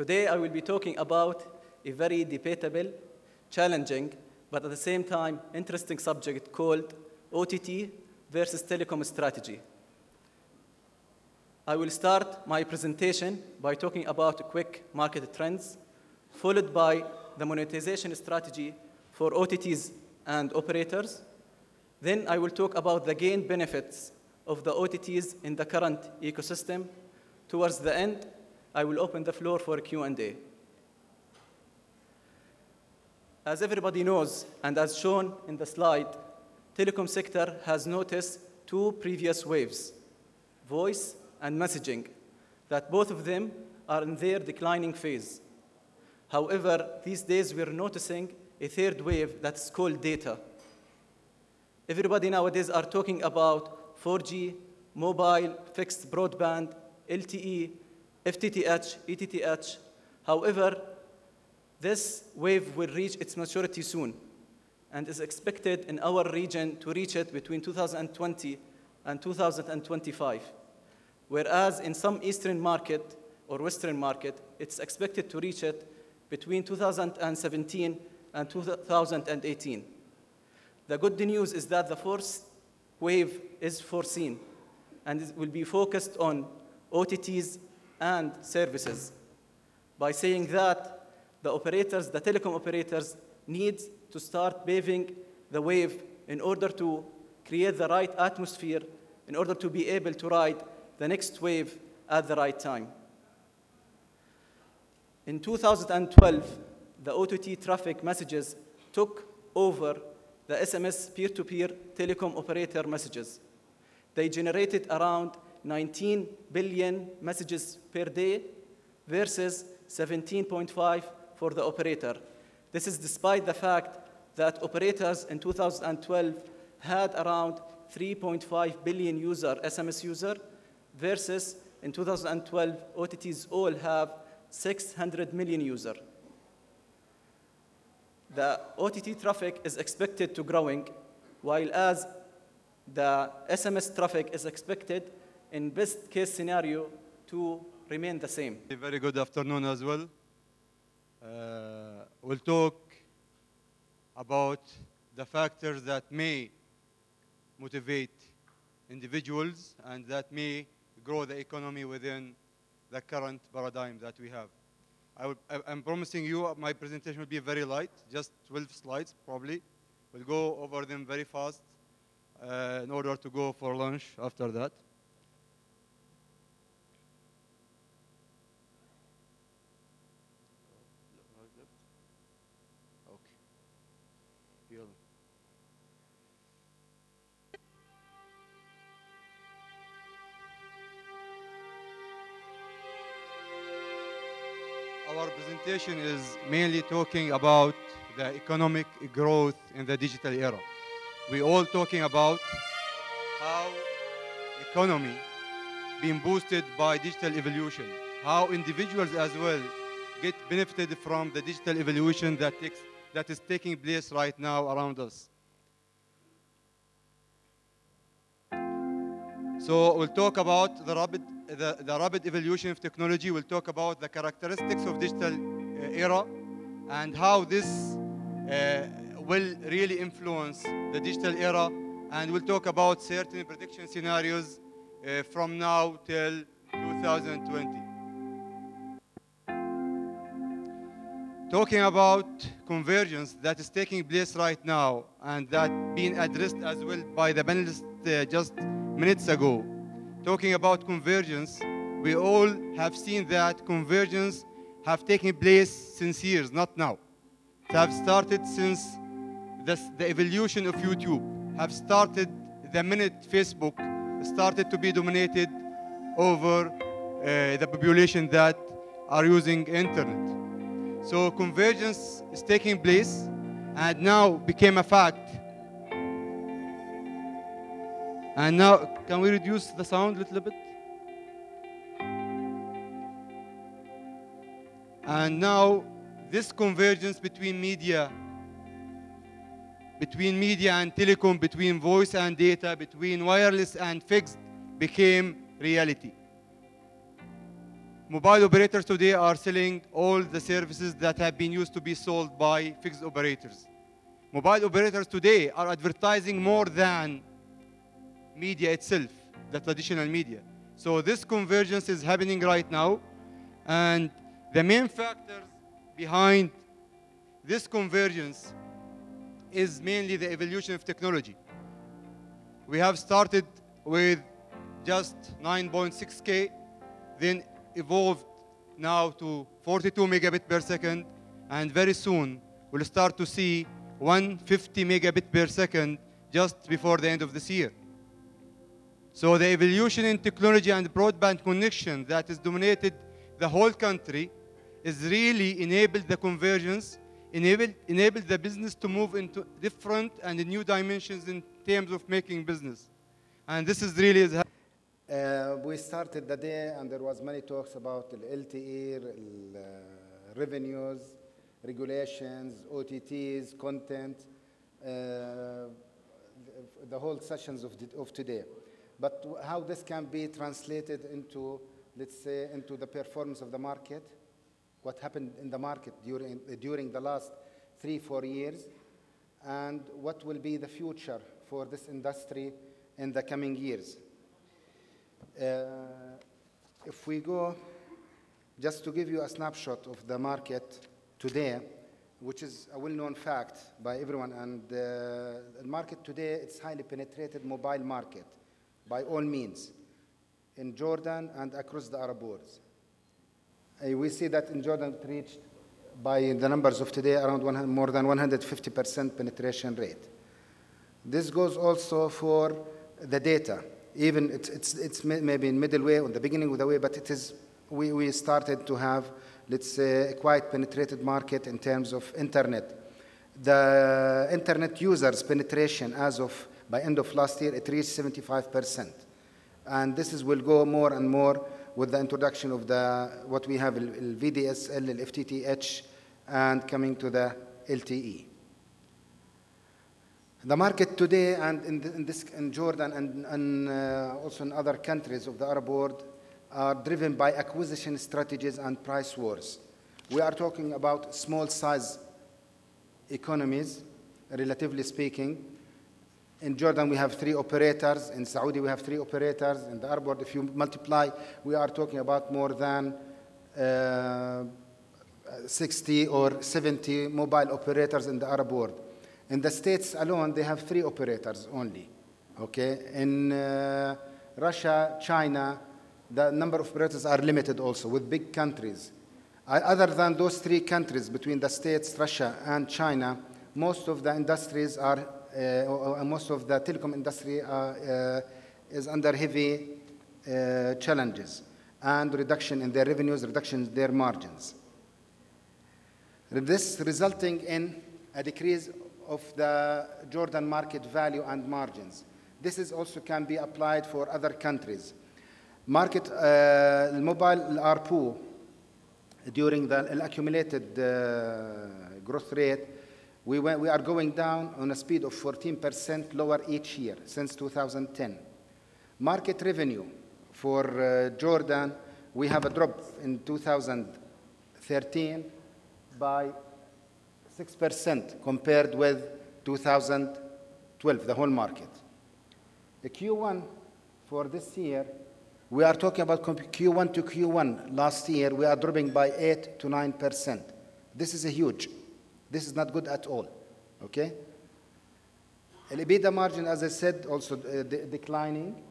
Today, I will be talking about a very debatable, challenging, but at the same time, interesting subject called OTT versus telecom strategy. I will start my presentation by talking about quick market trends, followed by the monetization strategy for OTTs and operators. Then I will talk about the gain benefits of the OTTs in the current ecosystem. Towards the end, I will open the floor for Q&A. As everybody knows, and as shown in the slide, telecom sector has noticed two previous waves, voice and messaging, that both of them are in their declining phase. However, these days we're noticing a third wave that's called data. Everybody nowadays are talking about 4G, mobile, fixed broadband, LTE, FTTH, ETTH. However, this wave will reach its maturity soon and is expected in our region to reach it between 2020 and 2025. Whereas in some Eastern market or Western market, it's expected to reach it between 2017 and 2018. The good news is that the fourth wave is foreseen and it will be focused on OTTs and services. By saying that, the operators, the telecom operators, need to start paving the wave in order to create the right atmosphere, in order to be able to ride the next wave at the right time. In 2012, the OTT traffic messages took over the SMS peer-to-peer telecom operator messages. They generated around 19 billion messages per day versus 17.5 for the operator. This is despite the fact that operators in 2012 had around 3.5 billion SMS user versus in 2012, OTTs all have 600 million user. The OTT traffic is expected to growing, while as the SMS traffic is expected in best case scenario to remain the same. A very good afternoon as well. We'll talk about the factors that may motivate individuals and that may grow the economy within the current paradigm that we have. I'm promising you my presentation will be very light, just 12 slides probably. We'll go over them very fast in order to go for lunch after that. Our presentation is mainly talking about the economic growth in the digital era. We're all talking about how economy being boosted by digital evolution, how individuals as well get benefited from the digital evolution that is taking place right now around us. So we'll talk about the rapid evolution of technology. We'll talk about the characteristics of digital era and how this will really influence the digital era. And we'll talk about certain prediction scenarios from now till 2020. Talking about convergence that is taking place right now and that being addressed as well by the panelists just minutes ago. Talking about convergence, we all have seen that convergence have taken place since years, not now. It have started since the evolution of YouTube, have started the minute Facebook started to be dominated over the population that are using internet. So convergence is taking place and now became a fact. And now, can we reduce the sound a little bit? And now, this convergence between media and telecom, between voice and data, between wireless and fixed, became reality. mobile operators today are selling all the services that have been used to be sold by fixed operators. Mobile operators today are advertising more than media itself, the traditional media. So this convergence is happening right now, and the main factors behind this convergence is mainly the evolution of technology. We have started with just 9.6K, then evolved now to 42 megabit per second, and very soon we'll start to see 150 megabit per second just before the end of this year. So the evolution in technology and broadband connection that has dominated the whole country is really enabled the convergence, enabled the business to move into different and new dimensions in terms of making business. And this is really... We started the day and there was many talks about the LTE, revenues, regulations, OTTs, content, the whole sessions of today. But how this can be translated into, let's say, into the performance of the market, what happened in the market during the last 3-4 years, and what will be the future for this industry in the coming years. If we go, just to give you a snapshot of the market today, which is a well-known fact by everyone, and the market today, it's highly penetrated mobile market, by all means, in Jordan and across the Arab world. We see that in Jordan it reached, by the numbers of today, around more than 150% penetration rate. This goes also for the data. Even it's maybe in middle way, or the beginning of the way, but it is, we started to have, let's say, a quite penetrated market in terms of internet. The internet users penetration as of, by end of last year, it reached 75%. And this will go more and more with the introduction of what we have, VDSL, FTTH, and coming to the LTE. The market today, and in Jordan and also in other countries of the Arab world, are driven by acquisition strategies and price wars. We are talking about small size economies, relatively speaking. In Jordan, we have 3 operators. In Saudi, we have 3 operators. In the Arab world, if you multiply, we are talking about more than 60 or 70 mobile operators in the Arab world. In the States alone, they have 3 operators only, okay? In Russia, China, the number of operators are limited also with big countries. Other than those 3 countries, between the States, Russia, and China, most of the industries are, most of the telecom industry is under heavy challenges and reduction in their revenues, reduction in their margins. This resulting in a decrease of the Jordan market value and margins. This is also can be applied for other countries. Market mobile ARPU during the accumulated growth rate, we are going down on a speed of 14% lower each year since 2010. Market revenue for Jordan, we have a drop in 2013 by 6% compared with 2012, the whole market. The Q1 for this year, we are talking about Q1 to Q1. Last year, we are dropping by 8 to 9%. This is a huge. This is not good at all, okay? The EBITDA margin, as I said, also declining,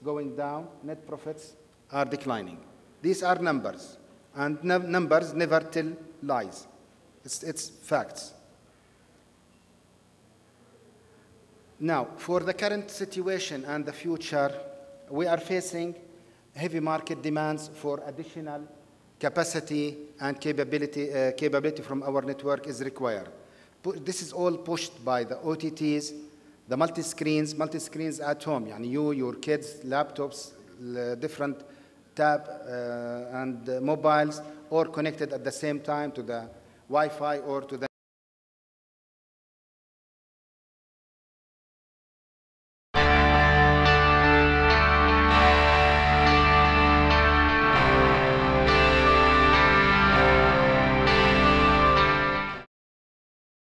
going down. Net profits are declining. These are numbers, and numbers never tell lies. It's facts. Now, for the current situation and the future, we are facing heavy market demands for additional capacity and capability from our network is required. This is all pushed by the OTTs, the multi-screens at home. Yani your kids, laptops, different tab and mobiles, or connected at the same time to the Wi-Fi or to the